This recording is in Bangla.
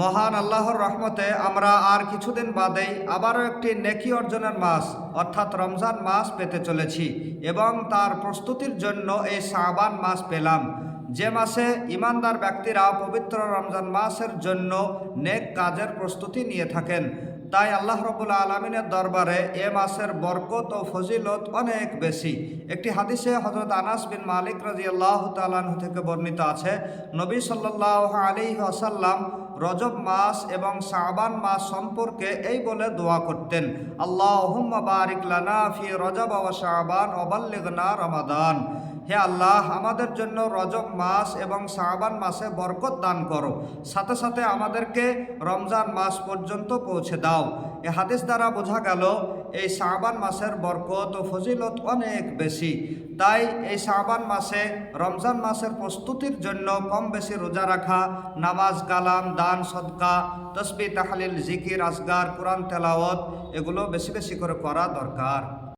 মহান আল্লাহর রহমতে আমরা আর কিছুদিন বাদেই আবারও একটি নেকি অর্জনের মাস অর্থাৎ রমজান মাস পেতে চলেছি এবং তার প্রস্তুতির জন্য এই শাবান মাস পেলাম, যে মাসে ইমানদার ব্যক্তিরা পবিত্র রমজান মাসের জন্য নেক কাজের প্রস্তুতি নিয়ে থাকেন। তাই আল্লাহ রাব্বুল আলামিনের দরবারে এ মাসের বরকত ও ফজিলত অনেক বেশি। একটি হাদিসে হযরত আনাস বিন মালিক রাদিয়াল্লাহু তাআলা আনহু থেকে বর্ণিত আছে, নবী সাল্লাল্লাহু আলাইহি ওয়াসাল্লাম রজব মাস এবং শাবান মাস সম্পর্কে এই বলে দোয়া করতেন, আল্লাহুম্মা বারিক লানা ফি রজব ওয়া শাবান ওয়া বাল্লিগনা রমাদান। হে আল্লাহ, আমাদের জন্য রজব মাস এবং শাবান মাসে বরকত দান করো, সাথে সাথে আমাদেরকে রমজান মাস পর্যন্ত পৌঁছে দাও। এ হাদিস দ্বারা বোঝা গেল এই শাবান মাসের বরকত ও ফজিলত অনেক বেশি। তাই এই শাবান মাসে রমজান মাসের প্রস্তুতির জন্য কম বেশি রোজা রাখা, নামাজ কালাম, দান সদকা, তসবিহ তাহলিল, জিকির, আসগার, কোরআন তেলাওয়াত এগুলো বেশি বেশি করে করা দরকার।